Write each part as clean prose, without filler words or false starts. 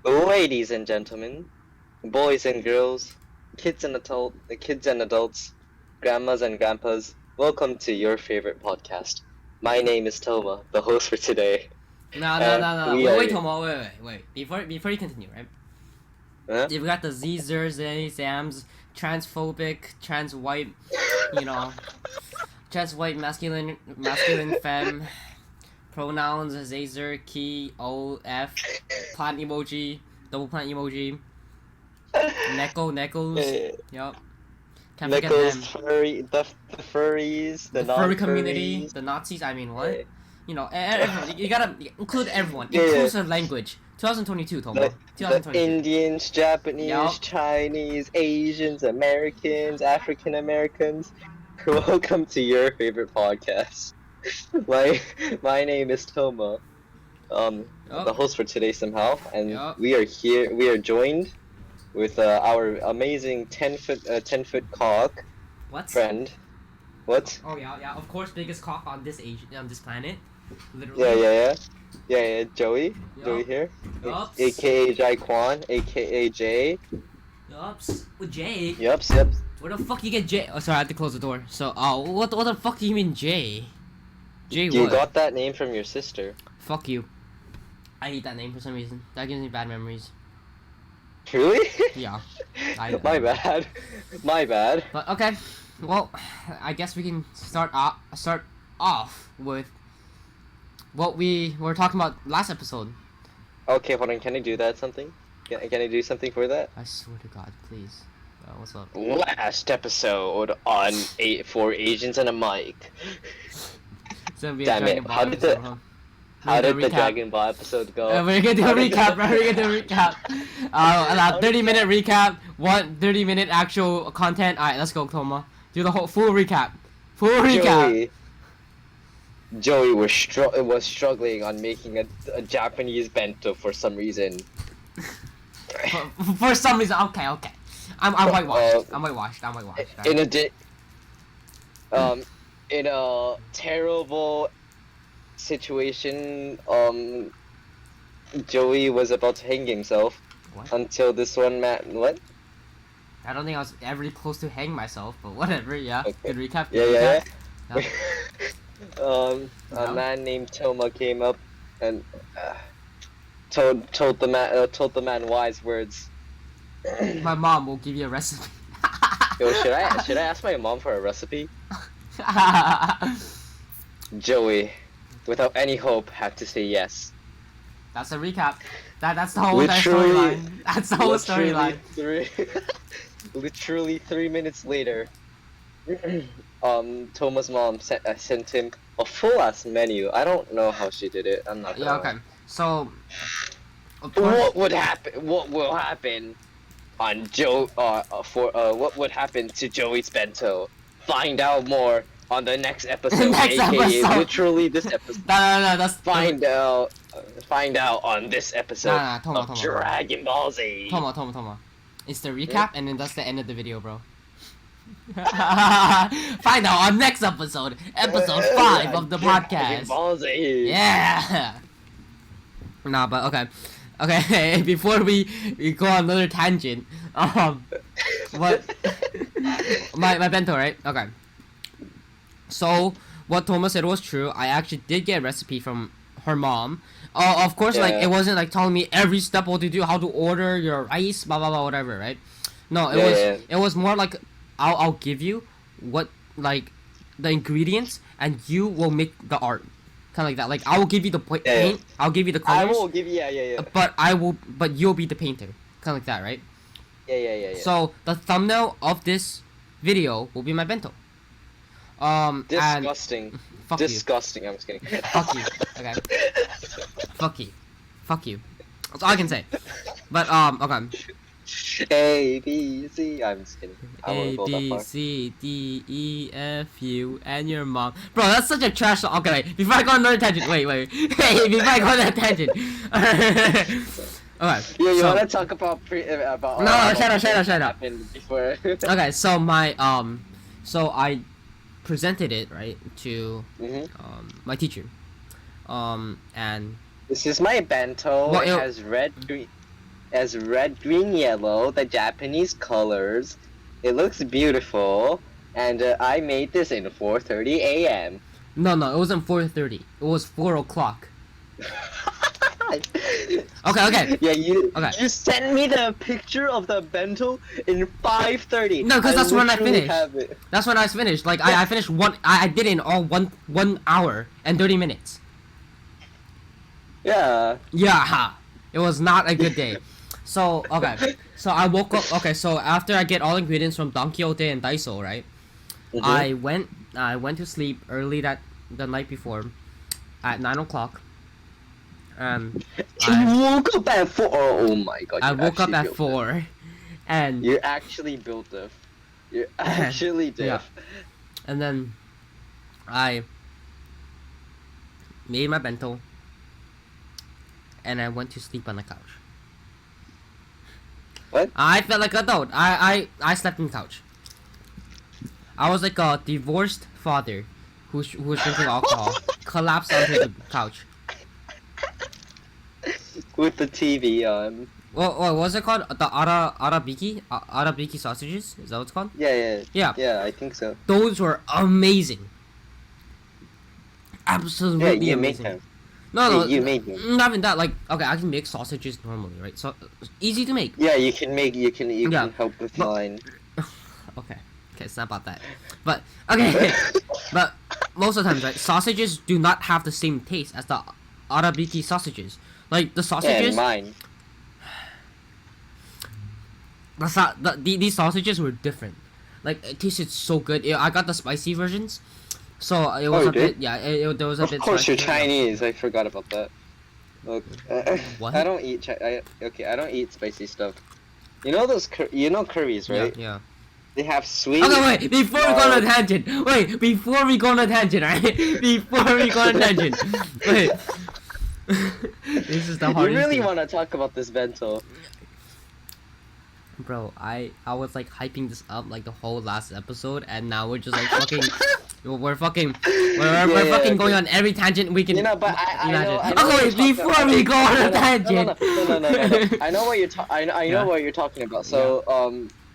Ladies and gentlemen, boys and girls, kids and adults, grandmas and grandpas, welcome to your favorite podcast. My name is Toma, the host for today. No, no, And no, no. we Wait, are. Tomo, wait. Before you continue, right? Huh? You've got the Zers and exams, transphobic, trans white, you know, trans white masculine femme, pronouns Zazer, key, O, F, plant emoji, double plant emoji, neckos, yup. Can't forget them. Nichols, the furries, the Furry community, non-furries. the Nazis. I mean, what? Yeah. You know, everyone. You gotta include everyone. Yeah, yeah. Inclusive language. 2022, Tomo. The 2022. Indians, Japanese, Yup. Chinese, Asians, Americans, African Americans. Welcome to your favorite podcast. My name is Toma, the Yup. host for today somehow, and Yup. we are here. We are joined with our amazing 10-foot cock What? friend. What? Oh yeah. Of course, biggest cock on this planet. Yeah, Literally. yeah. Joey, Yup. Joey here, Yup. aka Jai Kwan, aka Jay. Yups. With Jay. Yups. Where the fuck you get Jay? Oh, sorry, I had to close the door. So, what the fuck do you mean Jay? Jay You what? got that name from your sister. Fuck you. I hate that name for some reason. That gives me bad memories. Truly? Yeah. My bad. But okay, well, I guess we can start off with what we were talking about last episode. Okay, hold on. Can I do that something? Can I do something for that? I swear to God, please. What's up? Last episode on 4 Asians and a mic. It's gonna be Damn a it, Dragon Ball how did episode, the- huh? How did the recap. Dragon Ball episode go? We're gonna do a recap, bro. We're gonna do a recap. 30-minute recap. 30-minute actual content. Alright, let's go, Toma. Do the whole full recap. Joey was struggling on making a Japanese bento for some reason. For some reason, okay. I'm whitewashed. In a terrible situation, Joey was about to hang himself. What? Until this one man. What? I don't think I was ever close to hang myself, but whatever. Yeah. Okay. Good recap. Yeah. Yeah. A man named Toma came up and told the man wise words. My mom will give you a recipe. Yo, should I ask my mom for a recipe? Joey, without any hope, had to say yes. That's a recap. That's the whole Literally- storyline. That's the whole storyline. Literally 3 minutes later, Toma's mom sent him a full ass menu. I don't know how she did it. I'm not. Yeah. Okay. So. What would happen? What will happen on what would happen to Joey's bento? Find out more on the next episode, aka literally this episode. No. That's Find out on this episode Nah, Toma. of Dragon Ball Z. Toma. It's the recap, and then that's the end of the video, bro. Find out on next episode 5 of the Dragon podcast. Ball Z. Yeah. Nah, but okay. Before we go on another tangent, what my bento, right? Okay. So what Thomas said was true. I actually did get a recipe from her mom. Of course, like Yeah. it wasn't like telling me every step what to do, how to order your rice, blah blah blah, whatever, right? No, it was more like I'll give you what like the ingredients, and you will make the art, kind of like that. Like I will give you the paint, Yeah. I'll give you the I colors, will give you yeah. but you'll be the painter, kind of like that, right? Yeah. So the thumbnail of this video will be my bento. Disgusting. And fuck Disgusting. I'm just kidding. you. Fuck you. Okay. Fuck you. That's all I can say. But okay. A B C. I'm just kidding. I A won't go that B far. C D E F U and your mom. Bro, that's such a trash song. Okay, wait. Before I go on another tangent, wait. Hey, before I go on that tangent. Okay. You so, wanna talk about about? No, shut up. Happened before. Okay, so so I presented it right to Mhm. my teacher, and This is my bento. Well, it has red, green, yellow, the Japanese colors. It looks beautiful, and I made this in 4:30 a.m. No, it wasn't 4:30. It was 4 o'clock. Okay. Yeah, you Okay. you sent me the picture of the bento in 5:30. No, because that's when I literally finished. have it. That's when I finished. Like I finished I did it in all 1 hour and 30 minutes. Yeah. Yeah, it was not a good day. So okay, so I woke up. Okay, so after I get all ingredients from Don Quixote and Daiso, right? Mhm. I went to sleep early the night before, at 9 o'clock. You I woke up at 4. Oh my god. I you woke up actually at built 4, and You actually built this. You actually did. Yeah. and then I made my bento, and I went to sleep on the couch. What? I felt like an adult. I slept on the couch. I was like a divorced father who was drinking alcohol, collapsed onto the couch. With the TV on. What was it called? The arabiki sausages? Is that what it's called? Yeah. Yeah. Yeah, I think so. Those were amazing. Yeah, Absolutely you make amazing. them. No, You made them. not even that. Like, okay, I can make sausages normally, right? So easy to make. Yeah, you can make. You can Yeah, help with but- mine. Okay, it's not about that. But okay, but most of the times, right? Sausages do not have the same taste as the arabiki sausages. Like the Yeah, sausages, mine. these sausages were different. Like it tasted so good. I got the spicy versions, so it was you a bit. did? Yeah, there was a Of bit. course, you're spicier, yeah. Chinese. I forgot about that. Look, What? I don't eat. I don't eat spicy stuff. You know those? You know curries, right? Yeah. They have sweet. Okay, wait. Before we go on a tangent. Wait. Before we go on a tangent, right? Before we go on a tangent. Wait. This is the You hardest. really thing. want to talk about this bento? Bro, I was like hyping this up like the whole last episode, and now we're just like fucking. We're fucking going on every tangent we can. You know, but I know. imagine. I know what Okay, you're before talking we go on a about. tangent. No. I know what you're I know Yeah. what you're talking about. So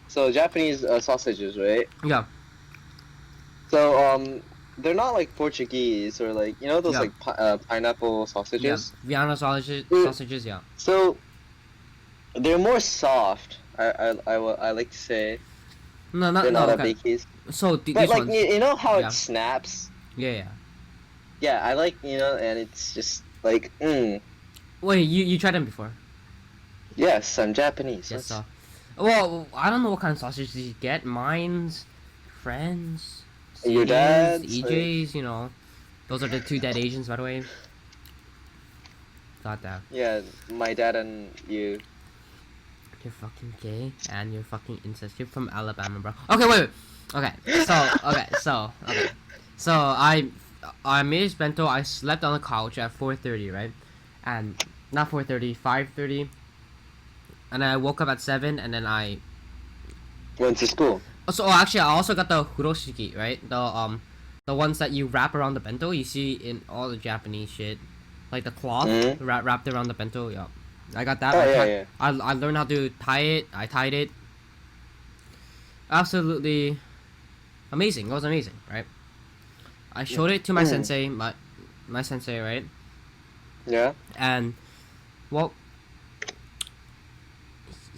so Japanese sausages, right? Yeah. So they're not like Portuguese or like those Yeah. like pineapple sausages. Yeah. Vienna sausages. Mm. Sausages. Yeah. So they're more soft. I like to say No, they're no. not Okay. abikis. So But these like ones. you know how Yeah. it snaps. Yeah. Yeah, I like and it's just like Wait, you tried them before? yes, I'm Japanese. Yes. That's- Well, I don't know what kind of sausages you get. Mine's, friends, Your CJ's, dad's, EJ's. You know, those are the two dead Asians, by the way. Got that. Yeah, my dad and you. You're fucking gay and you're fucking incest. You're from Alabama, bro. Okay, wait. Okay, so I made this bento. I slept on the couch at 4:30, right? And not 4:30, 5:30. And I woke up at 7, and then I. Went to school. So actually, I also got the furoshiki, right? The ones that you wrap around the bento. You see in all the Japanese shit, like the cloth wrapped around the bento. Yeah, I got that. Oh, I yeah, ti- yeah. I learned how to tie it. I tied it. Absolutely amazing. It was amazing, right? I showed it to my sensei, my sensei, right? Yeah. And well,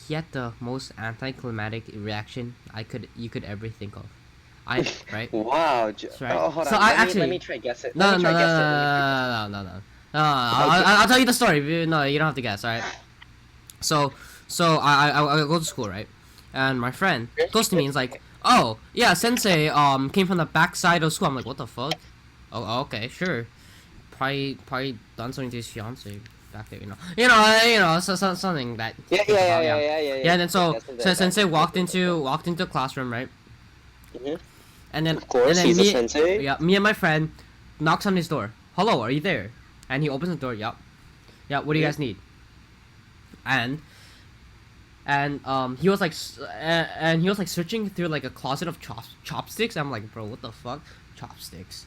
he had the most anticlimactic reaction you could ever think of. Right? Wow. right. Oh, hold So on. I Let me try guess it. No, Let me no, try no, guess it. no. I'll tell you the story. No, you don't have to guess. All right. So I go to school, right? And my friend goes to me and is like, "Oh, yeah, Sensei came from the back side of school." I'm like, "What the fuck?" Oh, okay, sure. Probably done something to his fiance back there, so something that. Yeah. And then so Guess it, Sensei walked into the classroom, right? Mhm. And then Of course, and then he's me, a sensei. Yeah, me and my friend knocks on his door. Hello, are you there? And he opens the door. Yup. Yeah. What do you Yeah. guys need? And he was like searching through like a closet of chopsticks. I'm like, bro, what the fuck? Chopsticks.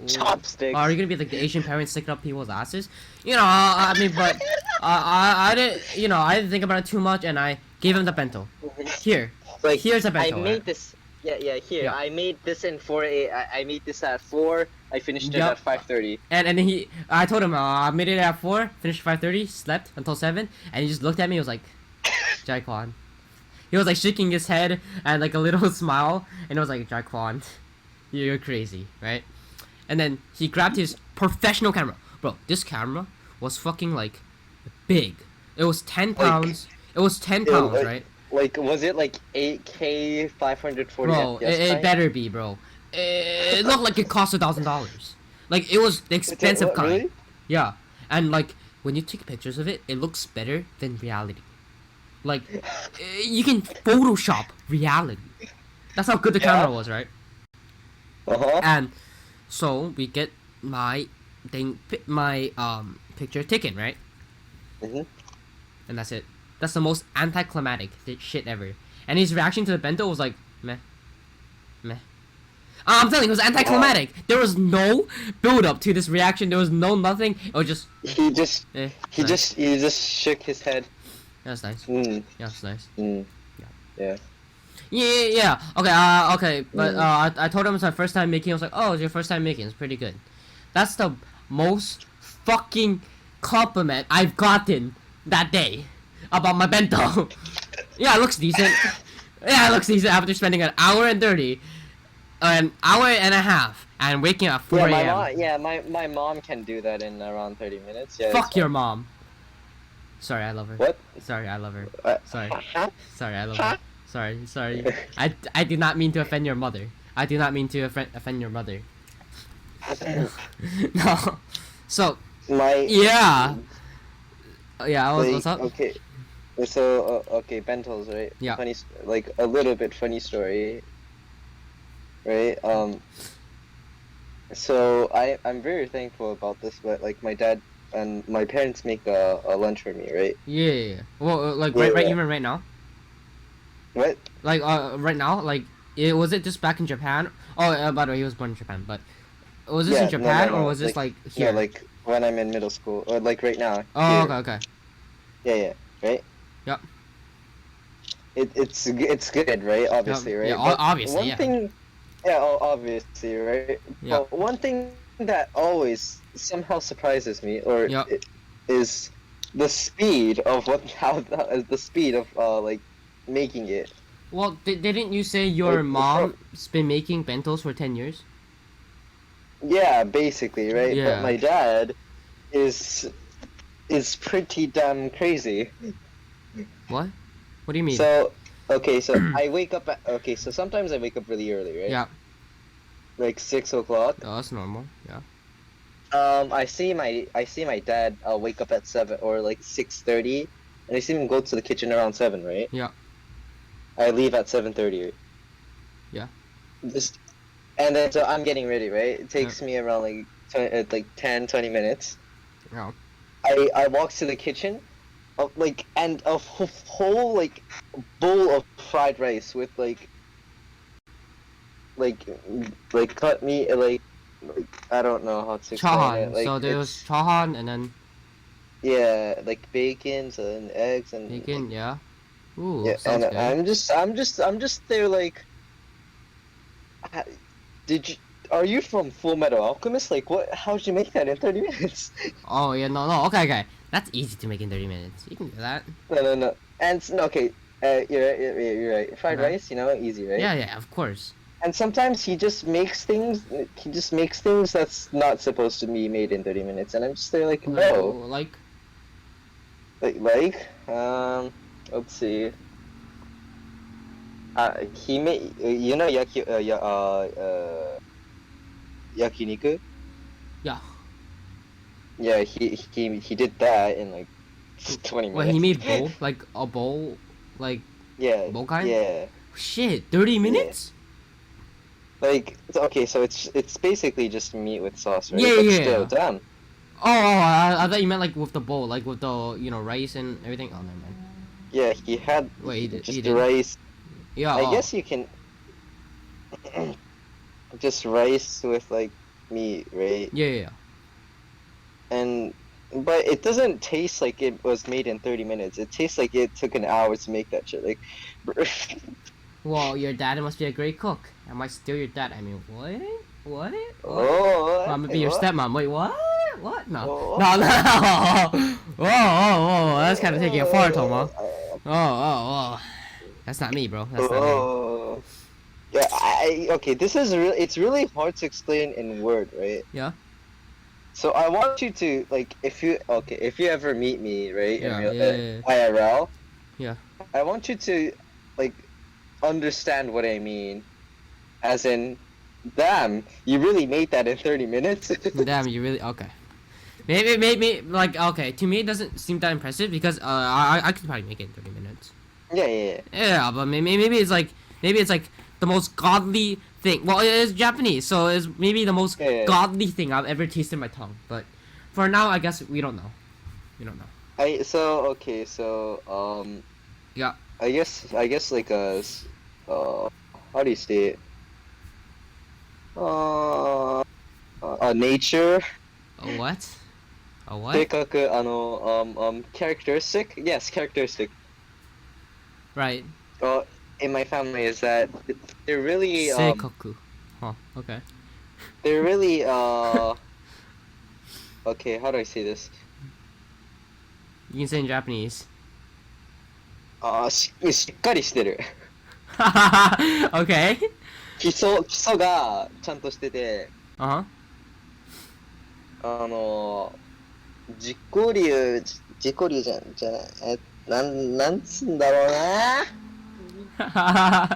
Chopsticks. Are you gonna be like the Asian parents sticking up people's asses? You know, I mean, but I didn't, you know, I didn't think about it too much, and I gave him the bento. Here, Like, here's a bento. I made right? this. Yeah, here. Yeah. I made this in 4 I made this at 4. I finished it Yup. at 5:30. And then I told him I made it at 4, finished 5:30, slept until 7, and he just looked at me. He was like, Jaquan. He was like shaking his head and like a little smile, and it was like, Jaquan, you're crazy, right? And then he grabbed his professional camera. Bro, this camera was fucking like big. It was 10 pounds. It was 10 pounds, right? Like, was it like 8K 540 Bro, it better be, bro. It looked like it cost $1,000. Like, it was the expensive kind. Really? Yeah, and like when you take pictures of it, it looks better than reality. Like, you can Photoshop reality. That's how good the camera was, right? And so we get my picture taken, right? Mhm. And that's it. That's the most anticlimactic shit ever. And his reaction to the bento was like, meh. I'm telling you, it was anticlimactic. There was no build up to this reaction. There was no nothing. It was just. He just shook his head. That's nice. Mm. Yeah, that's nice. Mm. Yeah. Yeah. Yeah. Okay. But I told him it's my first time making. I was like, oh, it's your first time making. It's pretty good. That's the most fucking compliment I've gotten that day about my bento. Yeah, it looks decent. Yeah, it looks decent after spending an hour and 30, an hour and a half, and waking up at 4 a.m. My mom can do that in around 30 minutes. Yeah. Fuck your mom. Sorry, I love her. What? Sorry, I love her. Sorry. Huh? Sorry, I love her. Sorry. I did not mean to offend your mother. I do not mean to offend your mother. No. So. Yeah. Yeah. What's up? Okay. So okay, bentos, right? Yeah. Funny, like a little bit funny story. Right. So I'm very thankful about this, but like my dad and my parents make a lunch for me, right? Yeah. Well, like Yeah, right yeah. even right now. What? Like right now, like was it just back in Japan? Oh, by the way, he was born in Japan, but was this Yeah, in Japan no. or was this like here? Yeah, like when I'm in middle school, or like right now. Oh, here. okay. Yeah, right. Yep. It's good, right? Obviously, right? Yeah, But obviously, one yeah. thing, obviously, right? Yeah. But one thing that always somehow surprises me, or Yeah. is the speed of the speed of like making it. Well, didn't you say your Like, mom's been making bentos for 10 years? Yeah, basically, right? Yeah. But my dad is pretty damn crazy. What? What do you mean? So, okay, so so sometimes I wake up really early, right? Yeah. Like 6 o'clock. Oh, that's normal. Yeah. I see my dad wake up at 7 or like 6:30, and I see him go to the kitchen around 7, right? Yeah. I leave at 7:30. Yeah. And then so I'm getting ready, right? It takes me around like 10-20 minutes. Yeah. I walk to the kitchen, and a whole like bowl of fried rice with like cut meat, like I don't know how to explain Chahan. it. Like, So there was chahan and then yeah, like bacon and eggs and bacon. Yeah. Ooh, yeah, sounds and good. I'm just there like, are you from Full Metal Alchemist? Like what? How'd you make that in 30 minutes? Oh yeah, no. Okay. That's easy to make in 30 minutes. You can do that. No. And okay, you're right. Fried Okay. rice, easy, right? Yeah, of course. And sometimes he just makes things. That's not supposed to be made in 30 minutes, and I'm just there like, no. Like. Let's see. He made yakiniku. Yeah. Yeah, he did that in like 20 minutes. Well, he made bowl, like a bowl, like yeah, bowl kind? Yeah. Shit, 30 minutes? Like okay, so it's basically just meat with sauce, right? Yeah, But yeah. Still, damn. Oh, I thought you meant like with the bowl, like with the rice and everything. Oh, never mind. Yeah, he had Wait, just he the did? rice. Yeah. I guess you can just rice with like meat, right? Yeah. But it doesn't taste like it was made in 30 minutes. It tastes like it took an hour to make that shit. Like, Well, your dad must be a great cook. I might steal your dad. I mean, what? What? oh, Mom, maybe your what? stepmom. Wait, what? What? No. Oh. No. Whoa. That's kind of taking a far, Tomo. Oh. That's not me, bro. That's not me. Oh. Yeah, okay, this is it's really hard to explain in word, right? Yeah. So I want you to, like, if you ever meet me, right, in Yeah. IRL, Yeah. I want you to, like, understand what I mean. As in, damn, you really made that in 30 minutes? Damn, you really okay. Maybe like okay. To me, it doesn't seem that impressive because I could probably make it in 30 minutes. Yeah. Yeah, but maybe it's like the most godly thing. Well, it's Japanese, so it's maybe the most Yeah. godly thing I've ever tasted in my tongue. But for now, I guess we don't know. We don't know. Yeah. I guess like how do you say it? Nature. A what? A what? 性格 characteristic. Yes, characteristic. Right. In my family is that they're really Seikoku. Huh. Okay. they're really okay, how do I say this? You can say in Japanese. しっかりしてる。Okay. 基礎がちゃんとしてて、Uh huh. 自己流じゃない、なんつんだろうな。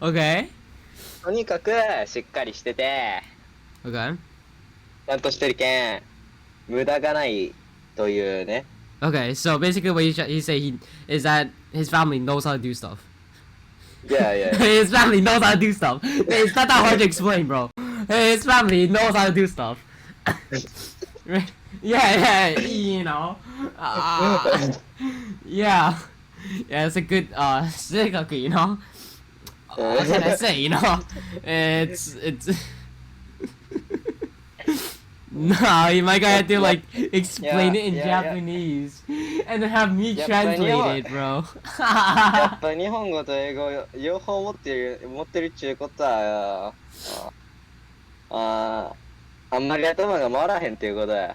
Okay. とにかくしっかりしてて、Okay. ちゃんとしてるけん、無駄がないというね。Okay, so basically what you say is that his family knows how to do stuff. Yeah. His family knows how to do stuff. It's not that hard to explain, bro. His family knows how to do stuff. Yeah, you know. Yeah, it's a good seikaku, you know. What can I say, you know? It's no, you might have to like explain it in Japanese and then have me translate it, bro. やっぱ日本語と英語両方持ってるっちゅうことはあんまり頭が回らへんっていうことや。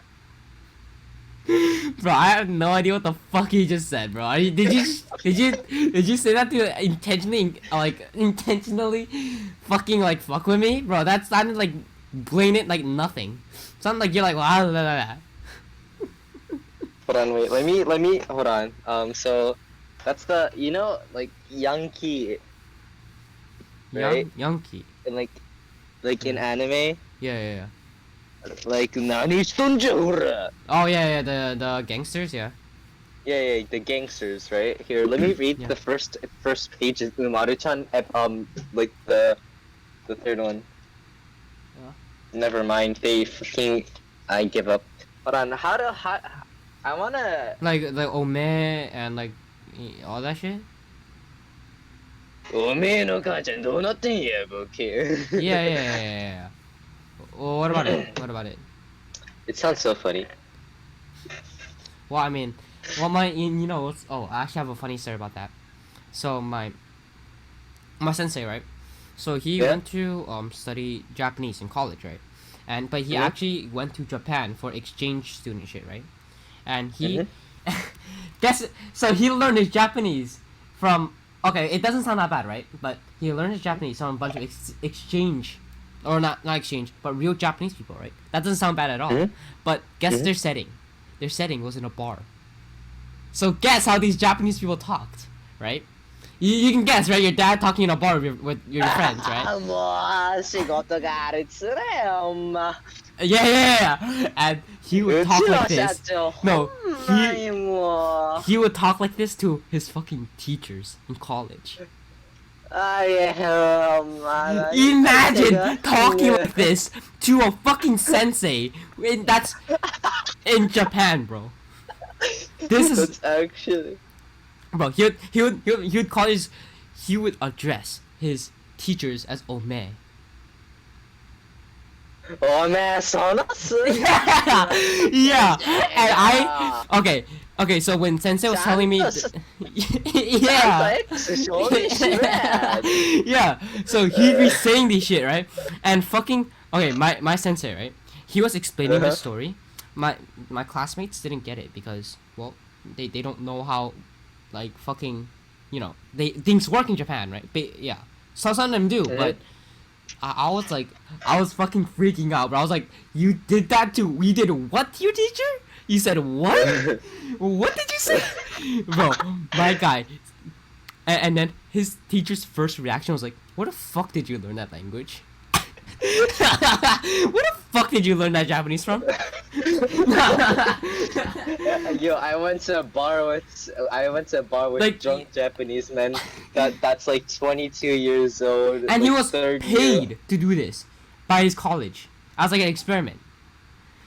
Bro, I have no idea what the fuck you just said, bro. Did you say that to intentionally fucking like fuck with me, bro? That sounded like blatant like nothing. Sounded like you're like blah, blah, blah, blah. Hold on, wait. Let me hold on. So that's the like Yankee, right? Yankee. And like in anime, Yeah. like 何しとんじゃほら. Oh yeah, the gangsters, yeah. Yeah, the gangsters, right? Here, let me read Yeah. the first page of Umaru-chan, like the third one. Never mind, I give up. Hold on, I wanna... Like the ome and like all that shit. おめえの母ちゃんどうなってんや、ボケ。Yeah. Well, what about it? What about it? It sounds so funny. Well, I mean, you know, I actually have a funny story about that. So my sensei, right? So he went to study Japanese in college, right? But he actually went to Japan for exchange student shit, right? And he so he learned his Japanese from, okay, it doesn't sound that bad, right? But he learned his Japanese from a bunch of exchange, or not exchange, but real Japanese people, right? That doesn't sound bad at all. But guess their setting. Their setting was in a bar. So guess how these Japanese people talked, right? You can guess, right? Your dad talking in a bar with your friends, right? もう仕事があるつれよ、ほんま。 Yeah. And he would talk like this. No, he would talk like this to his fucking teachers in college. Imagine talking like this to a fucking sensei. That's in Japan, bro. This is That's actually... bro. He would address his teachers as ome. Oh man, Yeah, yeah. And okay. So when Sensei was telling me, yeah, yeah. So he'd be saying this shit, right? And fucking okay, my Sensei, right? He was explaining the story. My classmates didn't get it because well, they don't know how, like fucking, they things work in Japan, right? Yeah, so some of them do, but I was like, I was fucking freaking out, bro. I was like, you did that too? We did what to your teacher? You said what? What did you say? Bro, my guy. And then his teacher's first reaction was like, where the fuck did you learn that language? Where the fuck did you learn that Japanese from? Yo, I went to a bar with Like, drunk Japanese men. That's like 22 years old. And he like was third paid year. to do this by his college as like an experiment.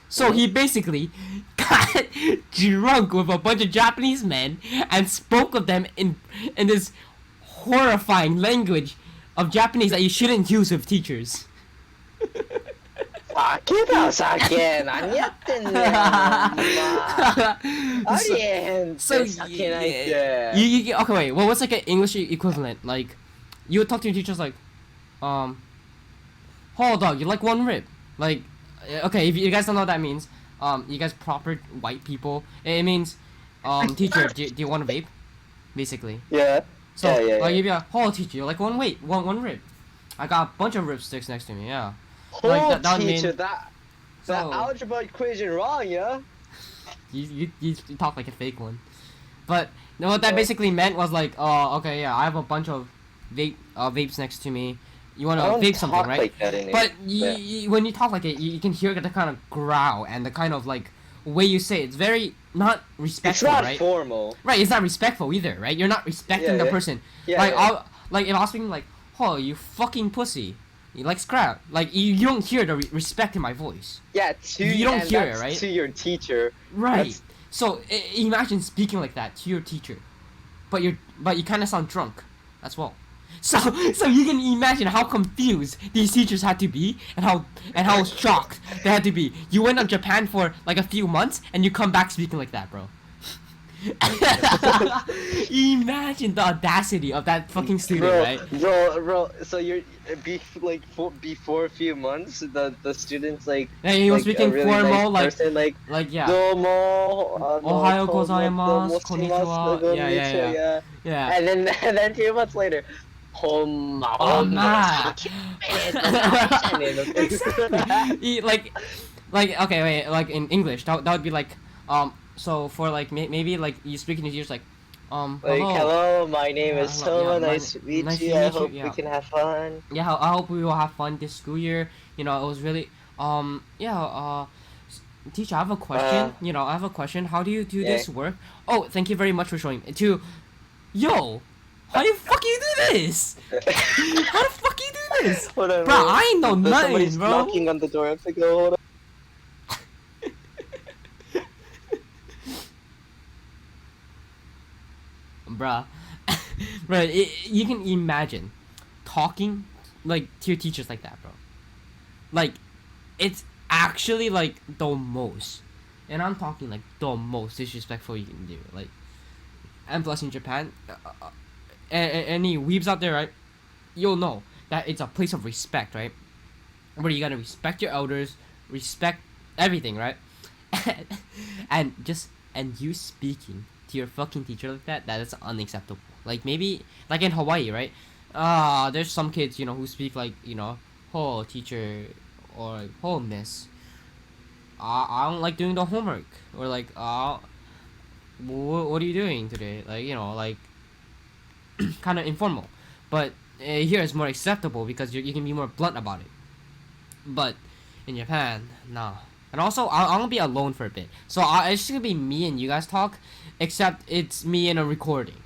So he basically got drunk with a bunch of Japanese men and spoke of them in this horrifying language of Japanese that you shouldn't use with teachers. 酒だ酒何やってんねんお前ありえへんって So 酒ないって okay, wait. Well, what's like an English equivalent? Like, you would talk to your teachers like, oh dog, you like one rib? Like, okay, if you guys don't know what that means, you guys proper white people, it means, teacher, do you want to vape? Basically. Yeah. So, yeah. like, you'd be like, oh teacher, you like one rib? I got a bunch of rib sticks next to me, yeah. Oh, Like, that would teacher, mean- that So, algebra equation wrong, yeah? you talk like a fake one. But you know what that basically meant was like, oh, okay, yeah, I have a bunch of vapes next to me. You want to vape something, right? Like that But yeah. when you talk like it, you can hear the kind of growl and the kind of like way you say it. It's very not It's respectful, not right? formal. Right, it's not respectful either, right? You're not respecting the Yeah. person. Yeah, Like, yeah. like if I was speaking like, oh, you fucking pussy. You like scrap. Like, you don't hear the respect in my voice. Yeah, You don't and hear it, that's right? to your teacher. Right. That's- So imagine speaking like that to your teacher, but you kind of sound drunk, as well. So you can imagine how confused these teachers had to be, and how shocked they had to be. You went to Japan for like a few months, and you come back speaking like that, bro. Imagine the audacity of that fucking student, right? Bro. So you're before a few months, the students like. And he was like, speaking a really formal, nice person, like yeah. Domo. Ohayou gozaimasu, konnichiwa. Yeah. And then 2 months later. Homma. like okay, wait, like in English that would be like so for like maybe like you speaking to teachers like hello, my name is Toma, nice to meet nice to you. meet I you, hope yeah. we can have fun. yeah, I hope we will have fun this school year. It was really teacher, I have a question. I have a question. How do you do this work? Oh, thank you very much for showing it to yo. How the fuck you do this? How the fuck you do this? Whatever. Bro, I ain't know nothing, Somebody's bro. knocking on the door. I have to go. Hold on. Bruh. You can imagine talking like to your teachers like that, bro. Like, it's actually like the most, and I'm talking like the most disrespectful you can do. Like, and plus in Japan, any weebs out there, right? You'll know that it's a place of respect, right? Where you gotta respect your elders, respect everything, right? and you speaking to your fucking teacher like that is unacceptable. Like maybe like in Hawaii, right? There's some kids, who speak like, oh teacher or like, oh miss. I don't like doing the homework, or like what are you doing today? Like, like kind of informal. But here it's more acceptable because you can be more blunt about it. But in Japan, nah. And also, I'm gonna be alone for a bit. So it's just gonna be me and you guys talk, except it's me in a recording.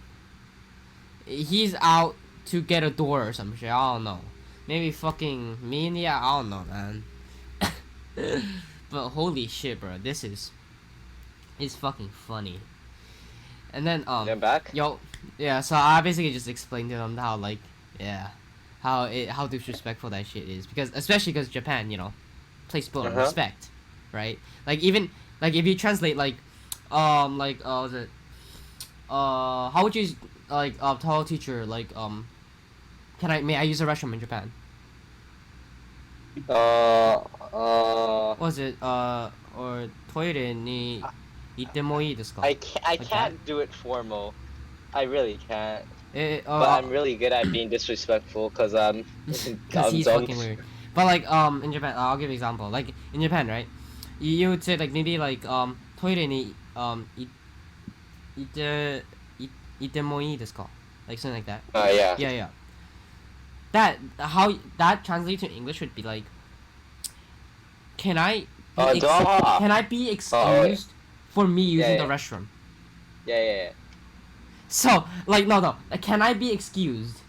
He's out to get a door or some shit. I don't know. Maybe fucking me and I don't know, man. But holy shit, bro. This is fucking funny. And then, You're back? Yo, yeah, so I basically just explained to them how, like, how disrespectful that shit is. Because, especially because Japan, place people in Uh-huh. respect, right? Like even like if you translate was it how would you tell a teacher may I use a restroom in Japan? Uh, What was it or toire ni itemo ii desu ka? I Like that? can't do it formal. I really can't. It, But I'm really good at being disrespectful because Cause I'm he's dumb. fucking weird. But like in Japan, I'll give you an example. Like in Japan, right? You would say like maybe like toire ni ite itemo ii desu ka? Like something like that. Yeah. Yeah, yeah. That how that translates to English would be like, can I Duh. can I be Oh, wait. excused for me Yeah, using the yeah. restroom? Yeah. So like no, can I be excused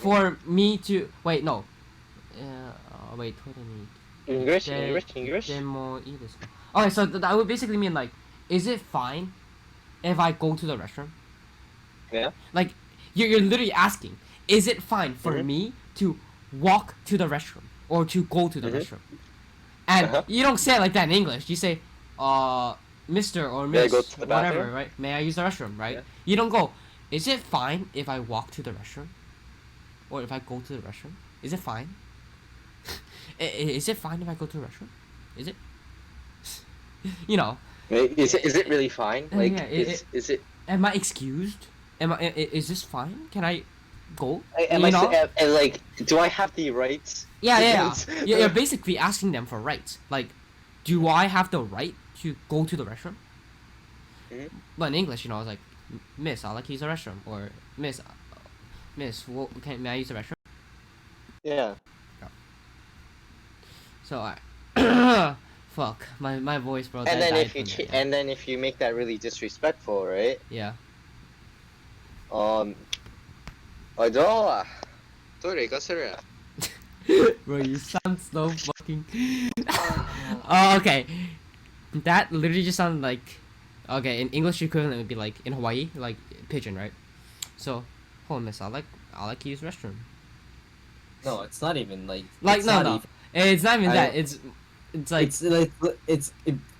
for me to wait no wait toire ni English. itemo ii desu ka? Okay, so that would basically mean like, is it fine if I go to the restroom? Yeah. Like, you're literally asking, is it fine for Mhm. me to walk to the restroom or to go to the Mhm. restroom? And Uh-huh. you don't say it like that in English. You say, Mr. or May I Miss, go to the whatever, bathroom? right? May I use the restroom, right? Yeah. You don't go, is it fine if I walk to the restroom? Or if I go to the restroom? Is it fine? Is it fine if I go to the restroom? Is it? You know. Is it really fine? Like, Yeah, is it? am I excused? Is this fine? Can I go? Am You I know? like? Do I have the rights? Yeah. You're basically asking them for rights. Like, do I have the right to go to the restroom? Mhm. But in English, you know, I was like, Miss, I'd like to use the restroom. Or, Miss, may I use the restroom? Yeah. So, I... Fuck. My voice, bro. And that then died if you from that, yeah. and then if you make that really disrespectful, right? Yeah. Adoa. Toire ka suru. Bro, you sound so fucking... Oh, okay. That literally just sounded like... Okay, in English equivalent would be like, in Hawaii, like, pigeon, right? So, hold on, miss, I like to use restroom. No, it's not even like. Like, it's no, not no. even- It's not even I- that. It's like... It's like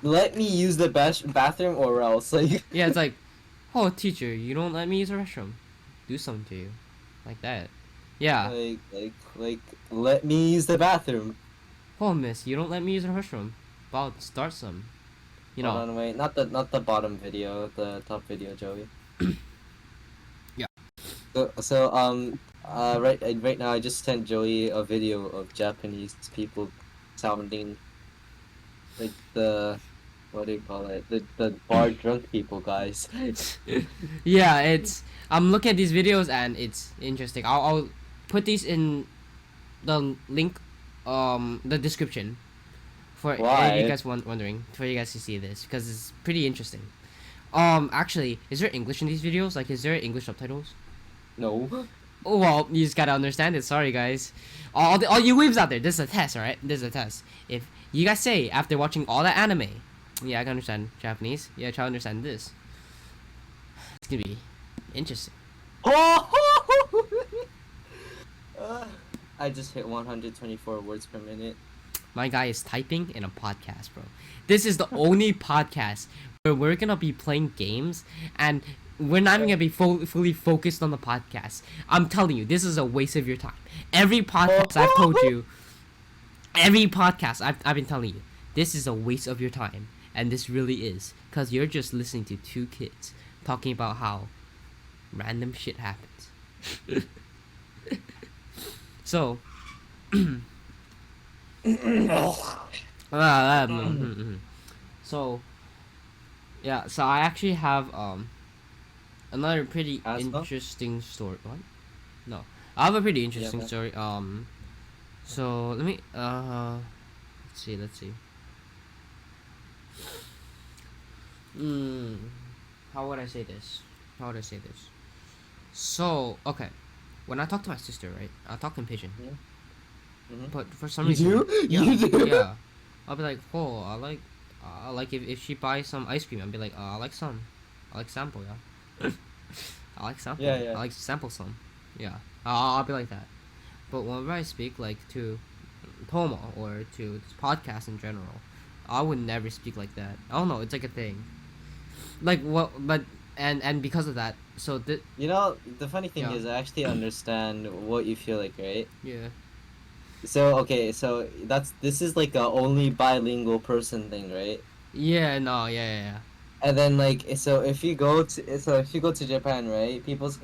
let me use the bathroom or else like. Yeah, it's like, oh, teacher, you don't let me use the restroom. Do something to you. Like that. Yeah. Like let me use the bathroom. Oh, miss, you don't let me use the restroom. About start some. You know. Hold on, wait, not the bottom video, the top video, Joey. Yeah. Right now I just sent Joey a video of Japanese people sounding like the what do you call it? The bar drunk people, guys. Yeah, it's... I'm looking at these videos and it's interesting. I'll put these in the link, the description for if Why? you guys wondering, for you guys to see this, because it's pretty interesting. Actually, is there English in these videos? Like, is there English subtitles? No. Oh, well, you just gotta understand it. Sorry, guys. All you weebs out there, this is a test, alright? This is a test. If you guys say, after watching all that anime, yeah, I can understand Japanese. Yeah, try to understand this. It's gonna be interesting. I just hit 124 words per minute. My guy is typing in a podcast, bro. This is the only podcast where we're gonna be playing games and we're not even gonna be fully focused on the podcast. I'm telling you, this is a waste of your time. Every podcast I've told you, every podcast I've been telling you, this is a waste of your time. And this really is. Because you're just listening to two kids talking about how random shit happens. So... So, yeah, so I actually have another pretty Asthma? interesting story. What? No, I have a pretty interesting man. story. So let me let's see. How would I say this? So okay, when I talk to my sister, right? I talk in pigeon. Mhm. But for some You reason, do? yeah, You do? yeah, I'll be like, oh, I like if she buys some ice cream, I'll be like, I like some, I like sample, yeah, I like sample, Yeah. I like sample some, yeah, I'll be like that. But whenever I speak like to Tomo or to this podcast in general, I would never speak like that. I don't know. It's like a thing. Like what? But and because of that, so You know, the funny thing Yeah. is, I actually understand what you feel like, right? yeah. So okay, so this is like a only bilingual person thing, right? Yeah. No. Yeah. And then like so if you go to Japan, right? People's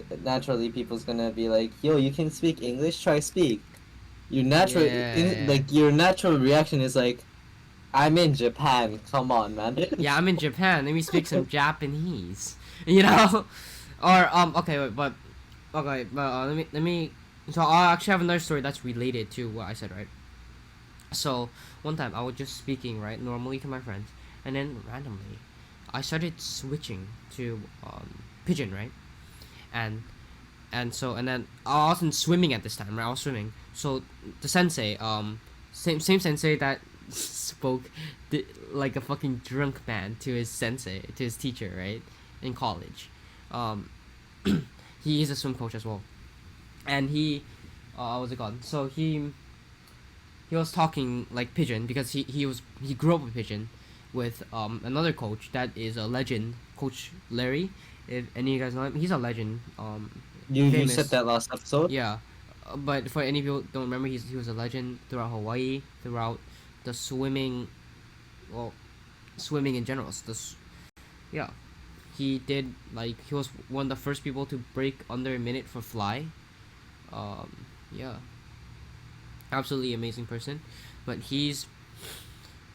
gonna be like, yo, you can speak English, try speak. Yeah. Your natural reaction is like, I'm in Japan, come on, man. Yeah. I'm in Japan. Let me speak some Japanese. You know. Or okay, wait, but okay, but let me. So I actually have another story that's related to what I said, right? So one time I was just speaking right normally to my friends, and then randomly, I started switching to pigeon, right? And and then I wasn't swimming at this time, right? I was swimming. So the sensei, same sensei that spoke like a fucking drunk man to his sensei, to his teacher, right? In college, um, he is a swim coach as well, and what's it called? So he was talking like pigeon because he grew up with pigeon, with another coach that is a legend, Coach Larry. If any of you guys know him, he's a legend. You Famous. said that last episode? Yeah, but for any of you who don't remember, he was a legend throughout Hawaii, throughout the swimming, well, swimming in general. Yeah, he did like he was one of the first people to break under a minute for fly. Yeah, absolutely amazing person, but he's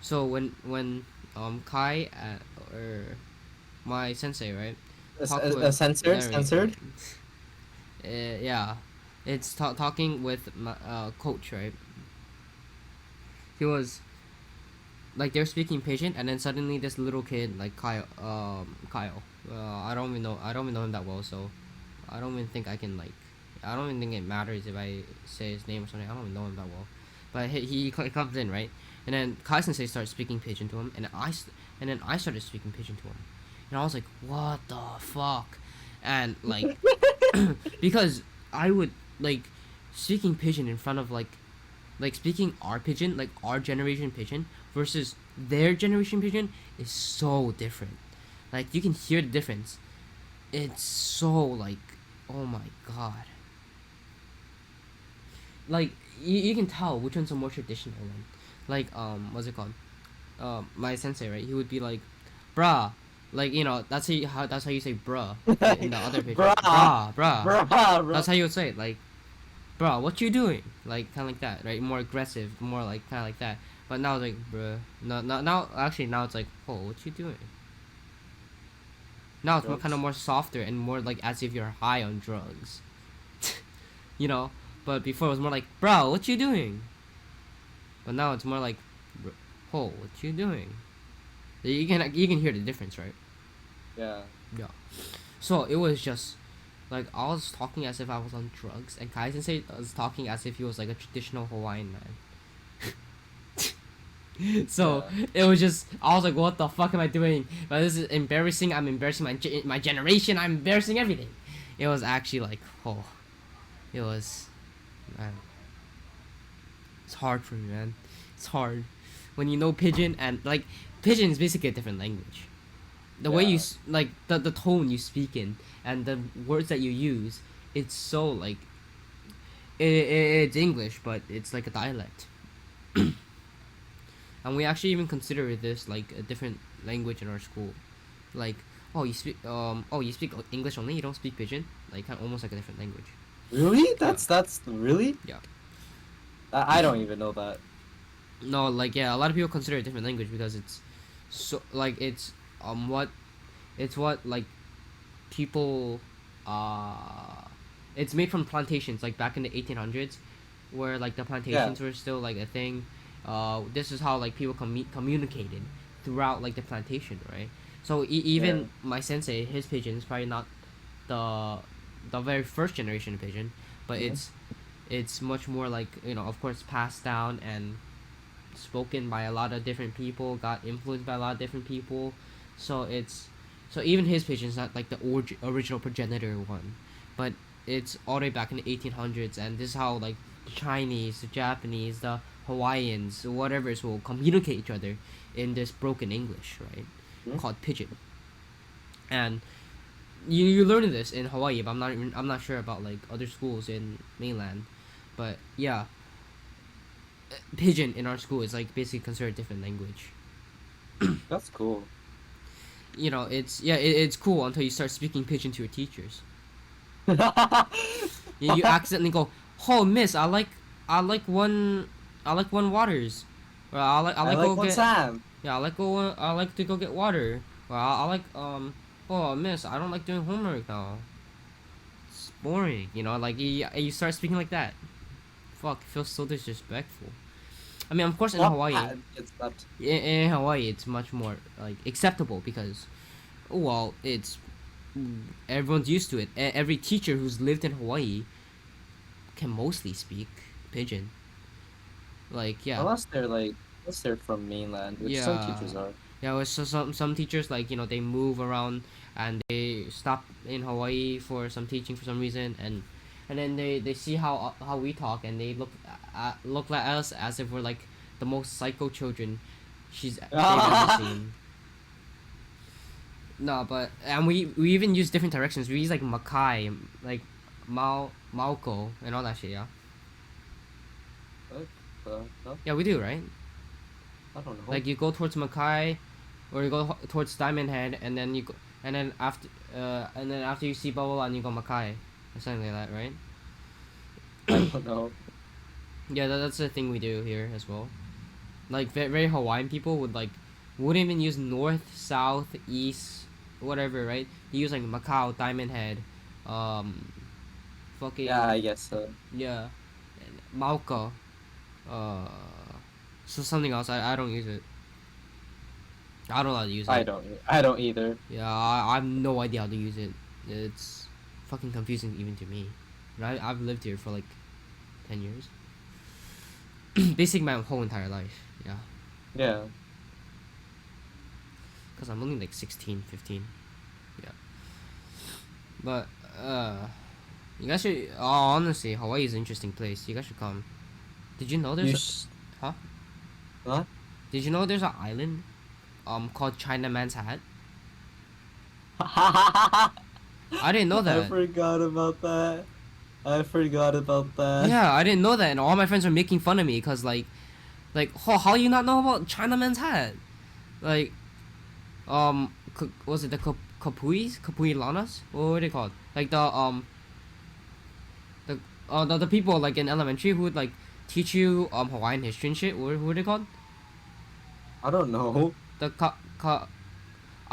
so when Kai or my sensei, right, talked with Censored? Larry. Censored? Yeah, it's talking with my coach, right? He was like they're speaking pigeon, and then suddenly this little kid like Kyle. I don't even know him that well, so I don't even think I can like. I don't even think it matters if I say his name or something. I don't even know him that well, but he comes in, right, and then Kai Sensei starts speaking pigeon to him, and then I started speaking pigeon to him, and I was like, what the fuck, and like because I would like speaking pigeon in front of like speaking our pigeon, like our generation pigeon versus their generation pigeon is so different. Like you can hear the difference. It's so like, oh my god. Like you can tell which one's a more traditional one. Like what's it called? My sensei, right? He would be like, bruh. Like that's how you say bruh in the other pigeon. Bruh. Bruh. Bruh, That's how you would say it. Like, bro, what you doing? Like, kind of like that, right? More aggressive, more like kind of like that. But now it's like, bruh. No, now actually now it's like, oh, what you doing? Now it's Drugs. kind of more softer and more like as if you're high on drugs. you know. But before it was more like, bro, what you doing? But now it's more like, oh, what you doing? You can hear the difference, right? Yeah. Yeah. So it was just like I was talking as if I was on drugs, and Kai Sensei was talking as if he was like a traditional Hawaiian man. So it was just I was like, what the fuck am I doing? But this is embarrassing. I'm embarrassing my generation. I'm embarrassing everything. It was actually like, oh, it was, man. It's hard for me, man. It's hard when you know pigeon, and like pigeon is basically a different language. The way you like the tone you speak in and the words that you use, it's so like it's English, but it's like a dialect. And we actually even consider this like a different language in our school. Like, you speak English only, you don't speak pigeon, like kind of almost like a different language. Really? That's really? Yeah. I don't even know that. No, like yeah, a lot of people consider it a different language because it's so like what like people it's made from plantations like back in the 1800s, where like the plantations were still like a thing. This is how like people communicated throughout like the plantation, right? So even my sensei, his pigeon is probably not the very first generation of pigeon, but it's much more like, of course, passed down and spoken by a lot of different people, got influenced by a lot of different people. So even his pigeon's not like the original progenitor one, but it's all the way back in the 1800s, and this is how like the Chinese, the Japanese, the Hawaiians, whatever, will communicate each other in this broken English, right? Called pidgin. And you learn this in Hawaii, but I'm not sure about like other schools in mainland. But yeah, pidgin in our school is like basically considered a different language. That's cool. You know, it's cool until you start speaking pidgin to your teachers. You accidentally go, "Oh, miss, I like one waters," or I like go one get Sam. yeah, I like to go get water, or I like oh, miss, I don't like doing homework now. It's boring, you know, like you start speaking like that. Fuck, it feels so disrespectful. I mean, of course, in Hawaii, It's not. in Hawaii, it's much more like acceptable because, well, it's everyone's used to it. Every teacher who's lived in Hawaii can mostly speak pidgin. Like yeah, Unless they're from mainland, which some teachers are. yeah. Well, so some teachers like they move around and they stop in Hawaii for some teaching for some reason and then they see how we talk and they look at us as if we're like the most psycho children they've ever seen. No, but and we even use different directions. We use like Makai, like Mauko, and all that shit. Yeah. No? Yeah, we do, right? I don't know. Like you go towards Makai, or you go towards Diamond Head, and then you go, and then after you see Bubble and you go Makai, or something like that, right? I don't know. Yeah, that's the thing we do here as well. Like very Hawaiian people wouldn't even use north, south, east, whatever, right? They use like Macau, Diamond Head, fucking Yeah, I guess so. yeah, and Mauka, so something else. I don't use it. I don't know how to use it. I don't either. Yeah, I have no idea how to use it. It's fucking confusing even to me. And I've lived here for like 10 years. Basically my whole entire life. Yeah. Yeah. Because I'm only like 16, 15. Yeah. But, you guys should, honestly, Hawaii is an interesting place. You guys should come. Did you know there's huh? What? Did you know there's an island, called Chinaman's Hat? I I didn't know that. forgot about that. Yeah, I didn't know that, and all my friends are making fun of me because oh, how you not know about Chinaman's Hat? Like, was it the Kapui Lanas? What were they called? Like the people like in elementary who would like teach you Hawaiian history and shit. What were they called? I don't know. The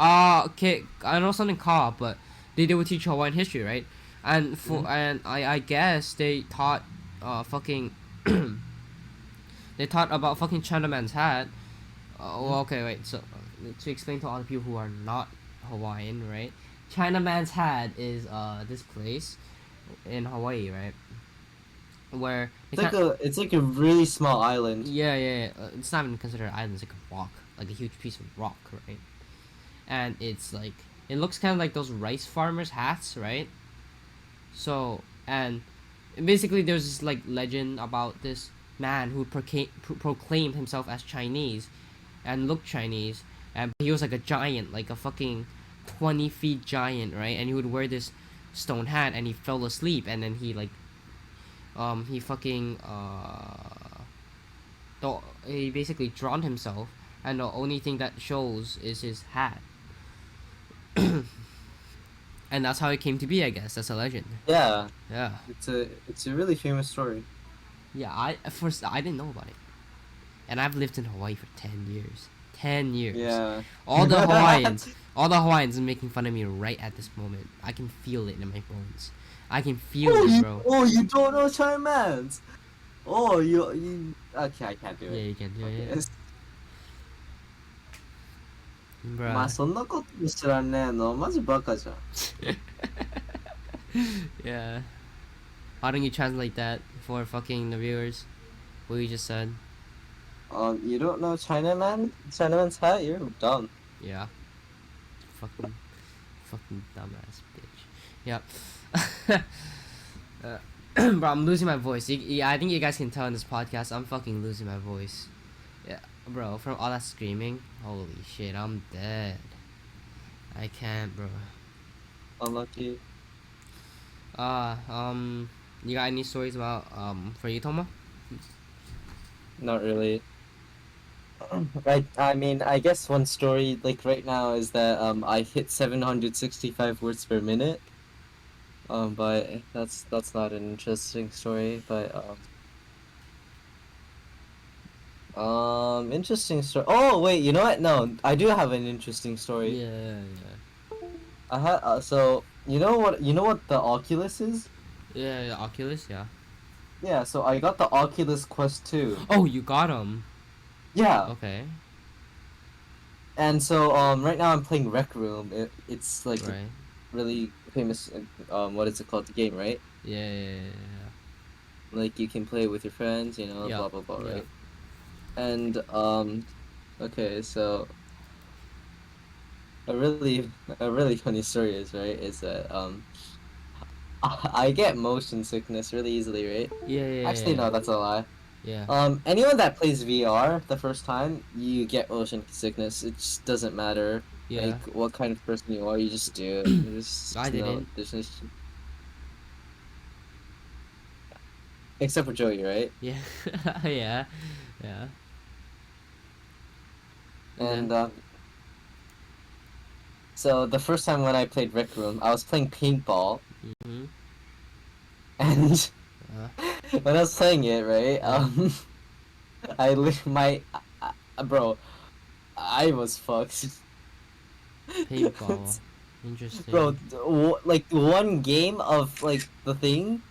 okay, I know something but they would teach Hawaiian history, right? And and I guess they taught fucking they taught about fucking Chinaman's Hat. Well, okay, wait. So to explain to all the people who are not Hawaiian, right? Chinaman's Hat is this place in Hawaii, right? Where It's like a really small island. yeah. It's not even considered an island. It's like a rock, like a huge piece of rock, right? And it's like it looks kind of like those rice farmers' hats, right? So and basically there's this like legend about this man who proclaimed himself as Chinese, and looked Chinese, and he was like a giant, like a fucking 20 feet giant, right? And he would wear this stone hat, and he fell asleep, and then he like he fucking he basically drowned himself, and the only thing that shows is his hat. And that's how it came to be, I guess. That's a legend. Yeah. Yeah. It's a really famous story. Yeah, at first I didn't know about it. And I've lived in Hawaii for 10 years. 10 years. Yeah. All the Hawaiians are making fun of me right at this moment. I can feel it in my bones. I can feel it, bro. You don't know Chinaman's. You okay, I can't do it. Yeah, you can do Okay. it. まあそんなこと知らねえのマジバカじゃん。Yeah. Why don't you translate that for fucking the viewers? What you just said. You don't know Chinaman's hat? You're dumb. Yeah. Fucking dumbass bitch. Yep. Bro, I'm losing my voice. I think you guys can tell in this podcast, I'm fucking losing my voice. Yeah, bro, from all that screaming, holy shit, I'm dead. I can't, bro. Unlucky. You got any stories about for you, Toma? Not really. Right. I mean, I guess one story like right now is that I hit 765 words per minute. But that's not an interesting story. But interesting story. Oh wait, you know what? No, I do have an interesting story. Yeah, I had so you know what the Oculus is? yeah, Oculus, yeah. Yeah. So I got the Oculus Quest 2. Oh, you got him. Yeah. Okay, And so right now I'm playing Rec Room. It's like a right. really famous what is it called, the game, right? Yeah. Like you can play with your friends, Yeah. blah blah blah, Yeah. right? And okay, so a really funny story is that I get motion sickness really easily, right? Yeah. Actually no, that's a lie. Yeah. Anyone that plays VR the first time, you get motion sickness. It just doesn't matter Yeah. like what kind of person you are, you just do it. There's I didn't. there's no except for Joey, right? Yeah. Yeah. Yeah. And so the first time when I played Rec Room, I was playing paintball, Mm-hmm. and Uh, when I was playing it, right, Yeah. I my bro, I was fucked. Paintball. Interesting. Bro, like one game of like the thing,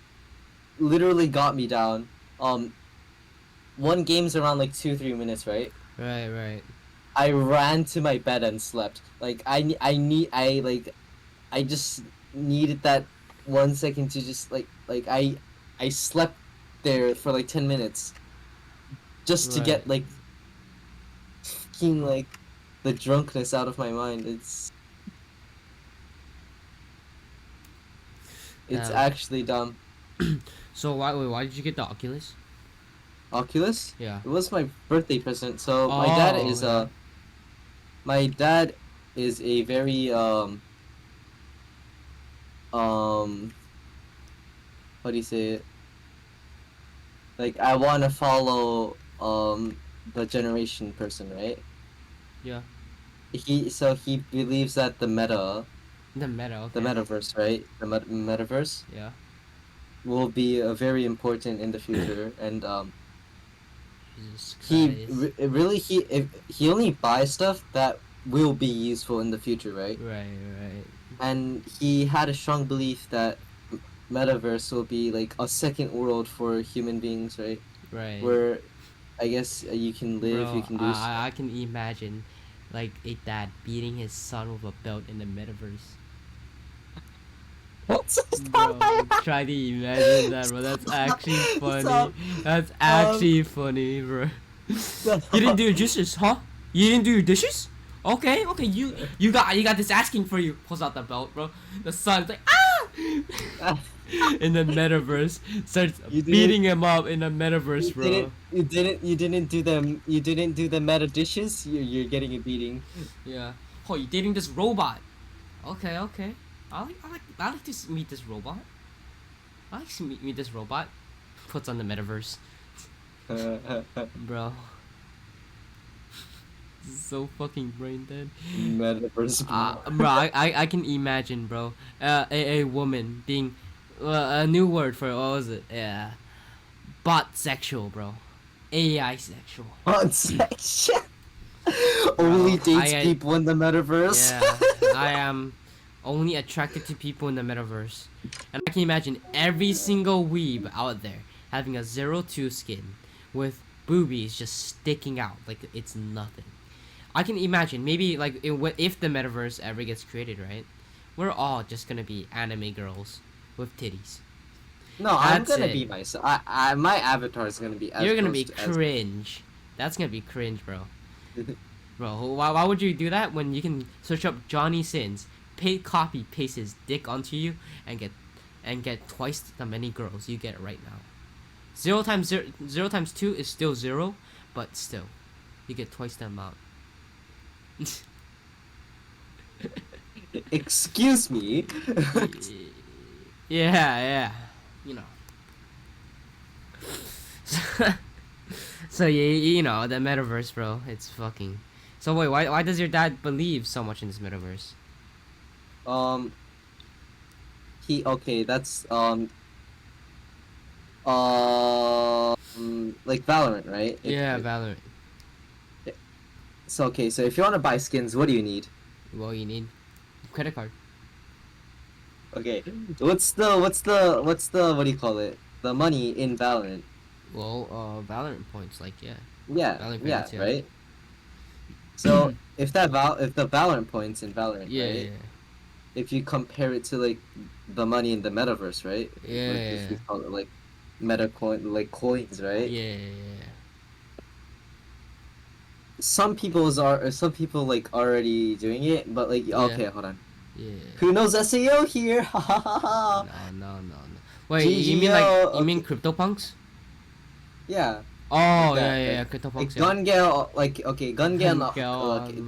literally got me down. One game's around like 2-3 minutes, right? Right. I ran to my bed and slept. Like I just needed that 1 second to just I slept there for like 10 minutes just to get Right. like fucking like the drunkenness out of my mind. It's Yeah. actually dumb. So why did you get the Oculus? Oculus? Yeah. It was my birthday present. So Oh, yeah. my dad is a very how do you say it? Like I want to follow the generation person, right? Yeah. He believes that the The meta. Okay. the metaverse, right? The metaverse Yeah. will be very important in the future, and Jesus he Christ. really he only buys stuff that will be useful in the future, right? Right. And he had a strong belief that metaverse will be like a second world for human beings, right? Right. Where I guess you can live, you Bro, can do I can imagine, like a dad beating his son with a belt in the metaverse. Bro, try to imagine that, bro. That's actually funny. Stop. That's actually funny, bro. You didn't do your dishes, huh? You didn't do your dishes? Okay. You got this asking for you. Pulls out the belt, bro. The son's like ah. In the metaverse, starts You didn't- beating him up in the metaverse, bro. You didn't do the meta dishes. You're getting a beating. Yeah. Oh, you're dating this robot. Okay. I like to meet this robot. I like to meet this robot. Puts on the metaverse, bro. This is so fucking brain dead. Metaverse. Bro, I can imagine, bro. A woman being a new word for what was it? Yeah, bot sexual, bro. AI sexual. On section. Only dates people in the metaverse. Yeah, I am only attracted to people in the metaverse. And I can imagine every single weeb out there having a 02 skin with boobies just sticking out like it's nothing. I can imagine maybe like if the metaverse ever gets created, right? We're all just gonna be anime girls with titties. No, I'm That's gonna it. be myself. My avatar is gonna be. As You're gonna close be to as- cringe. That's gonna be cringe, bro. Bro, why would you do that when you can search up Johnny Sins, copy paste his dick onto you, and and get twice the many girls you get right now. 0 times 0 times 2 is still 0, but still, you get twice the amount. Excuse me. Yeah, you know. So you know the metaverse, bro. It's fucking. So wait, why does your dad believe so much in this metaverse? Um, that's like Valorant, right? Yeah, Valorant. So okay, so if you want to buy skins, what do you need? Well, you need credit card. Okay, what's the what do you call it? The money in Valorant. Well, Valorant points, like yeah. Yeah, Valorant yeah, credits, yeah. right. So if the Valorant points in Valorant, Yeah, right? If you compare it to like the money in the metaverse, right? Yeah. Like, if you call it like meta coin, like coins, right? Yeah. Some people like already doing it, but like Yeah. okay, hold on. Yeah. Who knows SEO here? Ha ha ha ha. No. Wait, you mean like you mean CryptoPunks? Yeah. Oh, Like that, yeah, like CryptoPunks. Gun Gale, like okay, Gun Gale,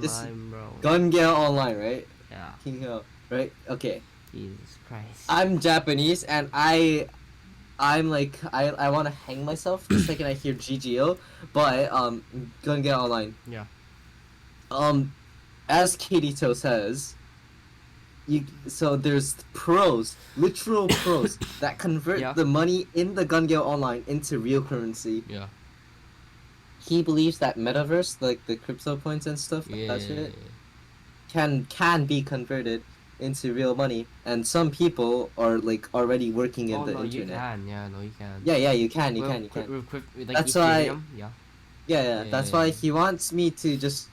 this Online, bro. Gun Gale Online, right? Yeah. King Hill, right? Okay. Jesus Christ. I'm Japanese and I'm like I want to hang myself the second I hear GGO, but Gun Gale Online. Yeah. As Kirito says, so there's pros, literal pros that convert Yeah. the money in the Gun Gale Online into real currency. Yeah. He believes that metaverse, like the crypto points and stuff, Yeah. that shit, can be converted into real money, and some people are like already working in Oh the no, internet. you can. Yeah, no, you can. Yeah, you can. Like That's why- Ethereum, yeah. Yeah, that's why he wants me to just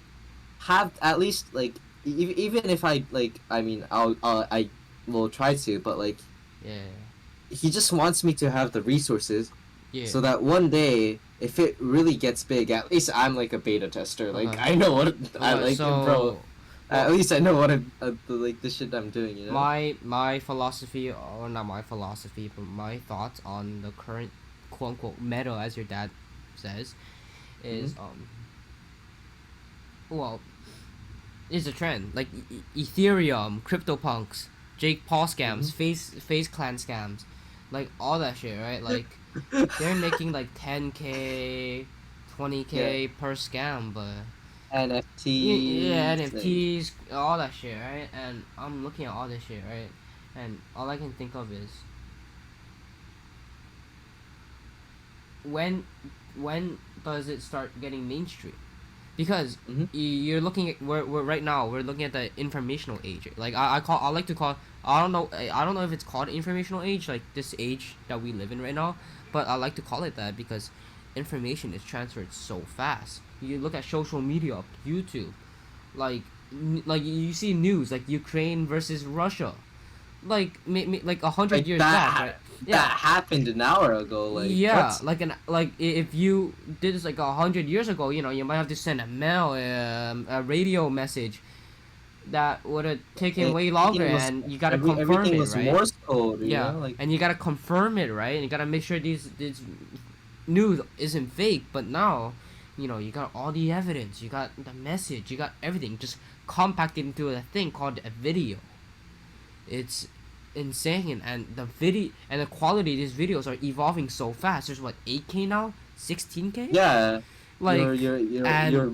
have at least like even if I like I mean I will try to, but like Yeah. he just wants me to have the resources Yeah. so that one day if it really gets big, at least I'm like a beta tester. Like Okay. I know what I Okay, like, so, bro. At least I know what like the shit I'm doing. You know. My philosophy, or not my philosophy, but my thoughts on the current quote unquote meta, as your dad says, is well, it's a trend like Ethereum, CryptoPunks, Jake Paul scams, Face Clan scams, like all that shit, right? Like they're making like 10K, 20K per scam, but NFTs. yeah, NFTs, all that shit, right? And I'm looking at all this shit, right? And all I can think of is when does it start getting mainstream? Because you're looking at we're right now we're looking at the informational age. Like I like to call, I don't know if it's called informational age, like this age that we live in right now, but I like to call it that because information is transferred so fast. You look at social media, YouTube, like you see news like Ukraine versus Russia, like like 100 years back, right? That happened an hour ago. Like yeah, what? like if you did this like 100 years ago, you know, you might have to send a mail, a radio message that would have taken way longer, and you gotta confirm everything it, was right? Morse code. You Yeah, know? Like and you gotta confirm it, right? And you gotta make sure these news isn't fake. But now, you know, you got all the evidence, you got the message, you got everything just compacted into a thing called a video. It's insane, and the video and the quality of these videos are evolving so fast. There's what, 8K now, 16K. yeah, like your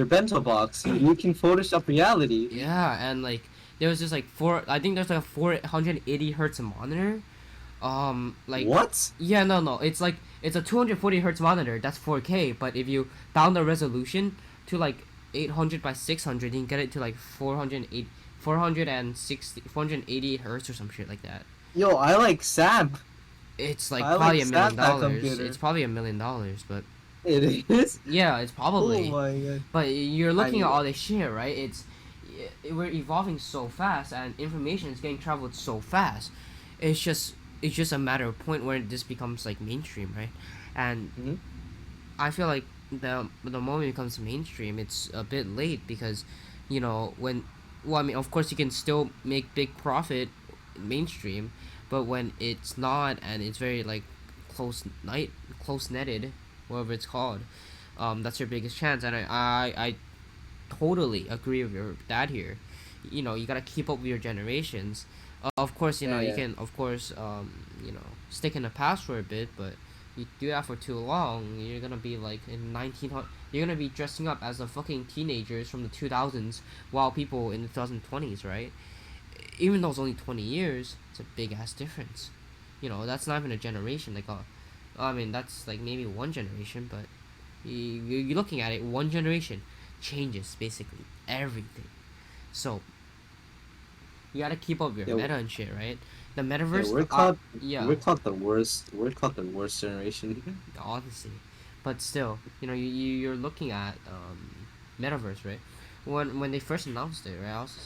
bento box. You can Photoshop reality. yeah, and like there was just like I think there's like a 480 hertz monitor. Like What? yeah, no, it's like it's a 240 hertz monitor that's 4K, but if you down the resolution to like 800 by 600, you can get it to like 480 hertz or some shit like that. Yo, I like Sam. It's like I probably like $1 million. that computer. It's probably $1 million, but It is. yeah, it's probably. Oh my god. But you're looking at mean- all this shit, right? We're evolving so fast, and information is getting traveled so fast. It's just a matter of point where this becomes like mainstream, right? And I feel like the moment it becomes mainstream, it's a bit late because, you know, I mean, of course you can still make big profit mainstream, But when it's not, and it's very like close netted, whatever it's called, that's your biggest chance. And I totally agree with your dad here. You know, you gotta keep up with your generations. Of course, you know, you Yeah. can, of course, you know, stick in the past for a bit, but you do that for too long, you're gonna be like in 1900. You're gonna be dressing up as the fucking teenagers from the 2000s, while people in the 2020s, right? Even though it's only 20 years, it's a big ass difference. You know, that's not even a generation. Like, I mean, that's like maybe one generation, but you're looking at it, one generation changes basically everything. So you gotta keep up your Yeah, meta and shit, right? The yeah, metaverse, yeah, we're called the worst. We're called the worst generation. honestly, but still, you know, you're looking at metaverse, right? When they first announced it, right? I was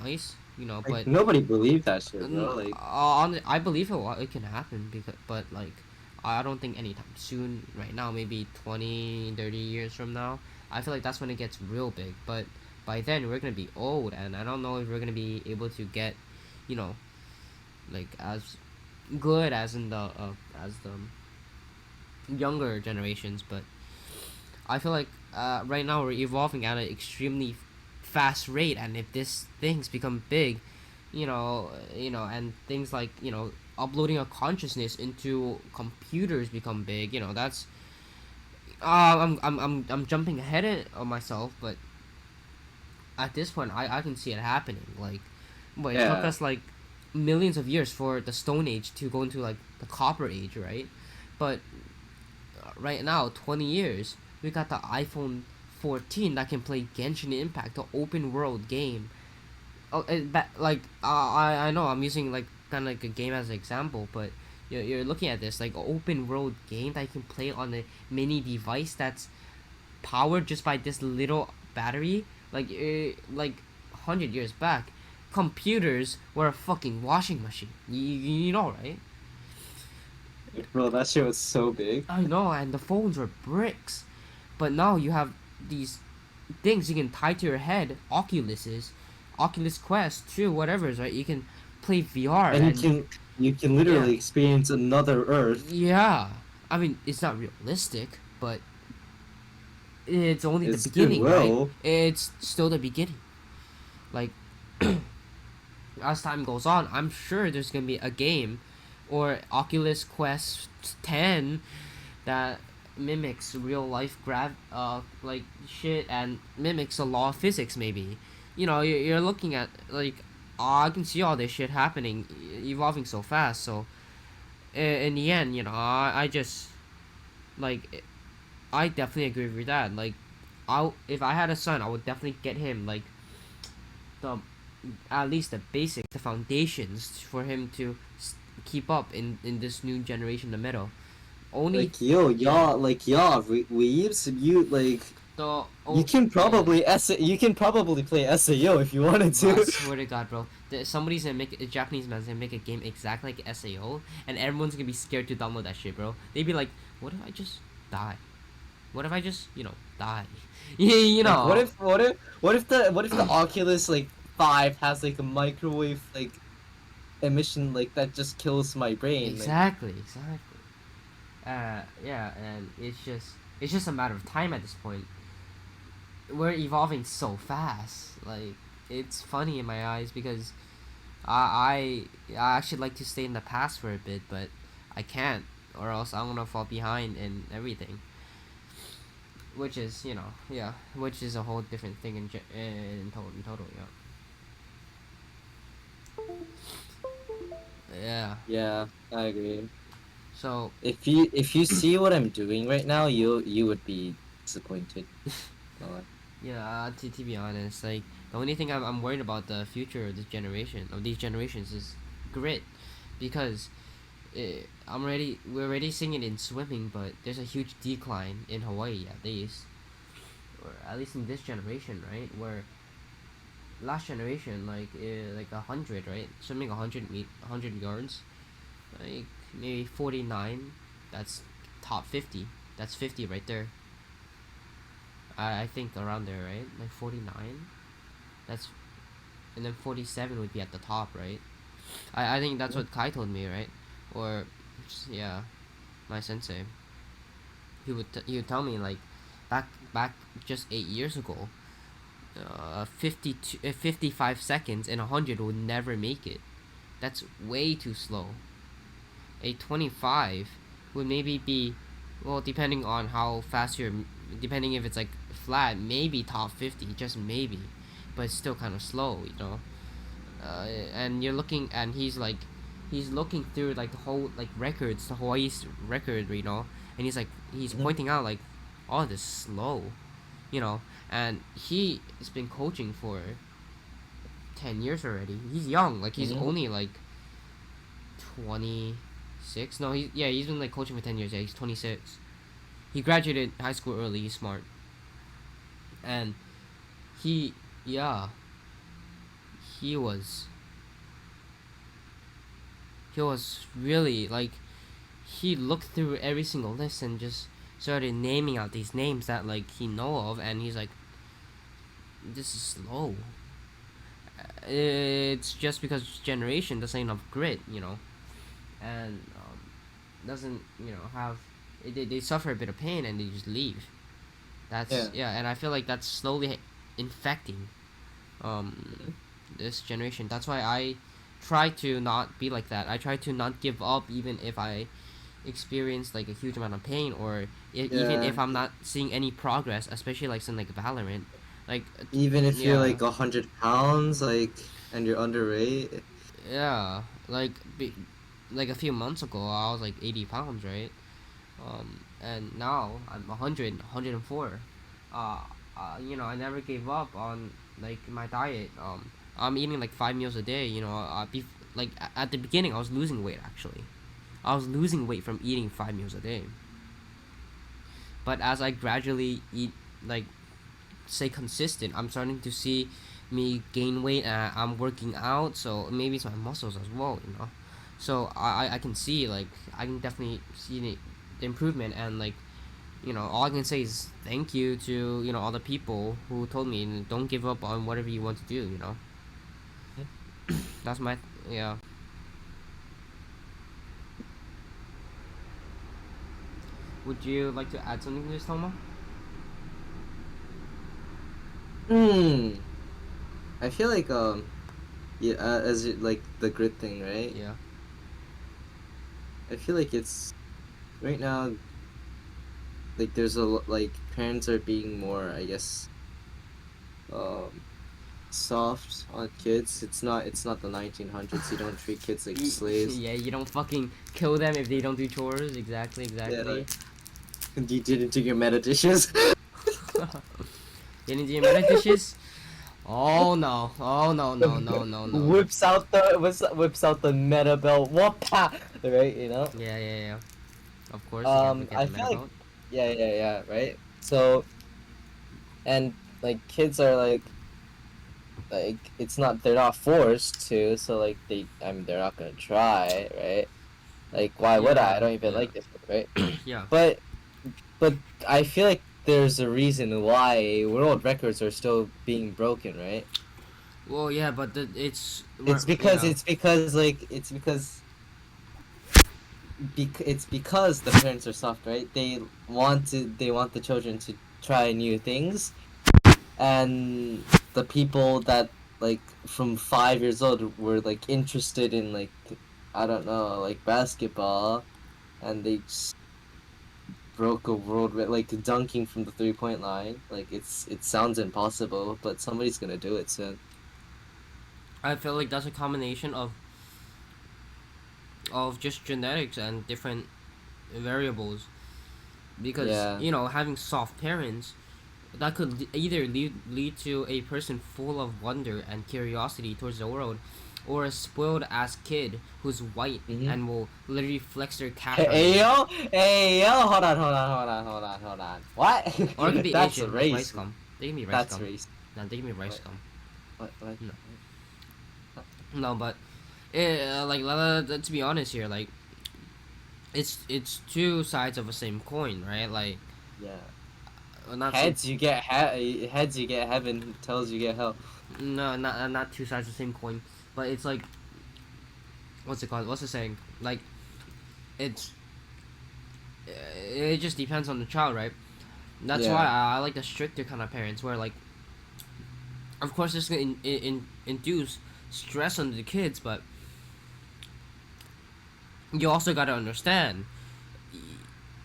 nice, you know, Like but nobody believed that shit, bro. Like I believe it can happen because, but like, I don't think anytime soon. Right now, maybe 20, 30 years from now, I feel like that's when it gets real big. But by then, we're gonna be old, and I don't know if we're gonna be able to get, you know, like as good as the younger generations. But I feel like right now we're evolving at an extremely fast rate, and if this things become big, and things like uploading a consciousness into computers become big. You know, that's I'm jumping ahead of myself, but at this point, I can see it happening. Like, but it took yeah, us like millions of years for the Stone Age to go into like the Copper Age, right? But right now, 20 years, we got the iPhone 14 that can play Genshin Impact, the open world game. Oh, I know I'm using like kind of like a game as an example, but you're looking at this like open world game that you can play on a mini device that's powered just by this little battery. Like 100 years back, computers were a fucking washing machine. You know, right? bro, that shit was so big. I know, and the phones were bricks. But now you have these things you can tie to your head, Oculuses, Oculus Quest 2, whatever's right. You can play VR And and you can yeah, literally experience another Earth. yeah. I mean, it's not realistic, but it's only the It's doing beginning, right? well. It's still the beginning. Like as time goes on, I'm sure there's gonna be a game or Oculus Quest 10 that mimics real life like shit and mimics the law of physics maybe. You know, you're looking at like I can see all this shit happening, evolving so fast. So in the end, you know, I just like I definitely agree with your dad. Like, if I had a son, I would definitely get him like the at least the basic, the foundations for him to keep up in this new generation, the middle. Only, Like yo, yeah, y'all, weebs, you like the you oh can yeah. probably you can probably play SAO if you wanted Bro, I to. swear to God, bro. Somebody's gonna make a Japanese man's gonna make a game exactly like SAO, and everyone's gonna be scared to download that shit, bro. They'd be like, "What if I just die? What if I just, die?" Yeah, you Like know. what if the Oculus like 5 has like a microwave like emission like that just kills my brain like Exactly, exactly. Yeah, and it's just a matter of time at this point. We're evolving so fast. Like, it's funny in my eyes because I actually like to stay in the past for a bit, but I can't, or else I'm gonna fall behind in everything. Which is, yeah, which is a whole different thing in total, yeah. Yeah. yeah, I agree. So If you see what I'm doing right now, you would be disappointed. No, yeah, to be honest, like the only thing I'm worried about the future of this generation of these generations is grit, because we're already seeing it in swimming, but there's a huge decline in Hawaii at least, or at least in this generation, right? Where last generation like 100, right? Swimming 100 yards, like maybe 49. That's top 50. That's 50 right there. I think around there, right? Like 49. That's and then 47 would be at the top, right? I think that's what Kai told me, right? Or yeah, my sensei. He would tell me like back just 8 years ago, 55 seconds and 100 would never make it. That's way too slow. A 25 would maybe be, well, depending on how fast you're, depending if it's like flat, maybe top 50, just maybe, but it's still kind of slow, you know. And you're looking, and he's looking through like the whole like records, the Hawaii's record, you know, and he's pointing out like, oh, this is slow, you know, and he has been coaching for 10 years already. He's young, like he's only like 26. No, he's been like coaching for 10 years. Yeah, he's 26. He graduated high school early. He's smart, and he yeah he was really like, he looked through every single list and just started naming out these names that like he know of, and he's like, this is slow. It's just because generation doesn't have grit, you know, and doesn't, you know, have, they suffer a bit of pain and they just leave. That's yeah, and I feel like that's slowly infecting this generation. That's why I try to not be like that. I try to not give up even if I experience like a huge amount of pain, or even if I'm not seeing any progress, especially like something like Valorant, like even if you're like 100 pounds, like, and you're underweight. Yeah, like like a few months ago I was like 80 pounds, right? And now I'm 104. You know, I never gave up on like my diet. I'm eating like 5 meals a day, you know. Like at the beginning I was losing weight, actually. I was losing weight from eating 5 meals a day. But as I gradually eat, like, stay consistent, I'm starting to see me gain weight, and I'm working out, so maybe it's my muscles as well, you know. So I can see, like, I can definitely see the improvement, and like, you know, all I can say is thank you to, you know, all the people who told me don't give up on whatever you want to do, you know. That's my yeah. Would you like to add something to this, Toma? I feel like yeah, as it, like the grit thing, right? Yeah. I feel like it's right now, like there's like parents are being more, I guess, soft on kids. It's not the 1900s. You don't treat kids like slaves. Yeah, you don't fucking kill them if they don't do chores. Exactly. Yeah, like, you didn't do your meta dishes. Didn't do your meta dishes? Oh no! No! Whips out the meta belt. Whoop-pa! Right, you know. Yeah. Of course. I feel like, yeah, right. So, and like kids are like it's not, they're not forced to, so like they're not gonna try, right? Like, why would I? I don't even like this, right? Yeah. But I feel like there's a reason why world records are still being broken, right? Well, yeah, but it's because the parents are soft, right? They want the children to try new things, and the people that like from 5 years old were like interested in, like, I don't know, like basketball, and they just broke a world like dunking from the 3-point line. Like, it sounds impossible, but somebody's gonna do it soon. I feel like that's a combination of just genetics and different variables, because you know, having soft parents, that could either lead to a person full of wonder and curiosity towards the world, or a spoiled ass kid who's white and will literally flex their cash. Hey yo, hold on. What? Or it could be That's Asian, race. like rice gum. They can be rice That's gum. race. No, they can be rice gum. What? No, but like, to be honest here, like, it's two sides of the same coin, right? Like, Yeah. not Heads you get heaven, tails you get hell. no, not two sides of the same coin, but it's like, what's it called? What's the saying? Like, it's it just depends on the child, right? That's Yeah. why I like the stricter kind of parents, where like, of course, it's gonna induce stress on the kids, but you also gotta understand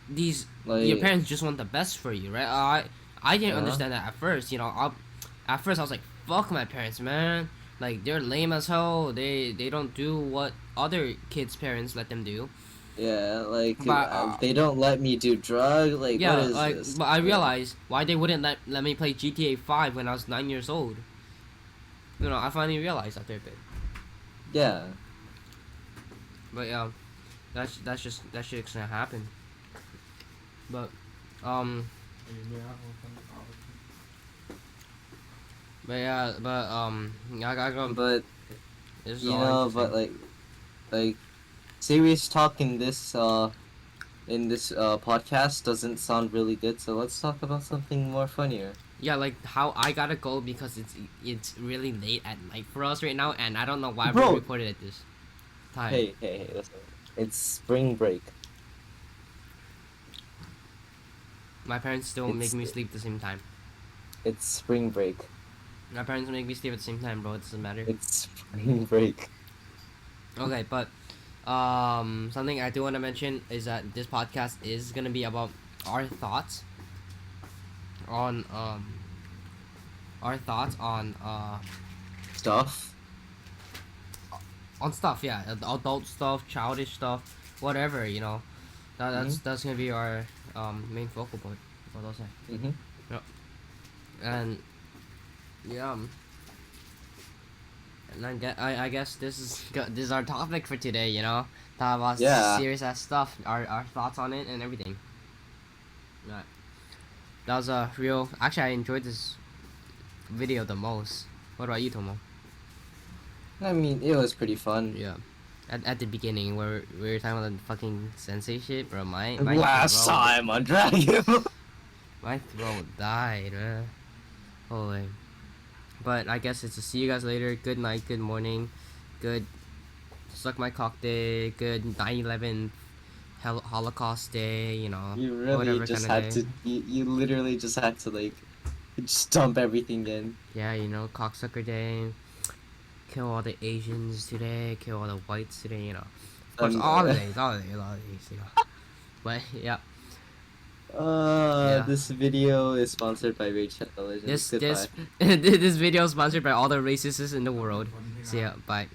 these Like, your parents just want the best for you, right? I didn't Yeah. understand that at first. You know, at first I was like, fuck my parents, man. Like they're lame as hell. They don't do what other kids' parents let them do. yeah, like But they don't let me do drug. Like, what yeah, is like, this? but I Yeah. realized why they wouldn't let me play GTA 5 when I was 9 years old. You know, I finally realized after a bit. Yeah. But yeah, that's just that shit's gonna happen. But but yeah, but I gotta go. But This is you all know, interesting. but like serious talk in this podcast doesn't sound really good. So let's talk about something more funnier. Yeah, like how I gotta go because it's really late at night for us right now, and I don't know why we Bro. recorded at this time. Hey, listen. It's spring break. My parents still It's- make me sleep at the same time. It's spring break. My parents make me sleep at the same time, bro. It doesn't matter. It's spring break. Okay, but something I do want to mention is that this podcast is gonna be about our thoughts on Stuff. on stuff, yeah, adult stuff, childish stuff, whatever, you know. That's gonna be our main focal point. What I'll say. Mhm. And yeah, and I guess this is our topic for today. You know, talk about Yeah. serious ass stuff, our thoughts on it and everything. Right. That was a real. Actually, I enjoyed this video the most. What about you, Tomo? I mean, it was pretty fun. Yeah. At the beginning, where we were talking about the fucking sensei shit, bro. My Last throat, time on Dragon. my throat died, man. Holy. But I guess it's to see you guys later. Good night, good morning, good suck my cock day, good 9/11 Holocaust day, you know. You really whatever just kind had of to. day. You literally just had to like, just dump everything in. Yeah, you know, cocksucker day. Kill all the Asians today, kill all the whites today, you know. Of course, all the days, you know. But yeah. Yeah. This video is sponsored by Rachel Intelligence. This Goodbye. this this video is sponsored by all the racists in the world. See ya, bye.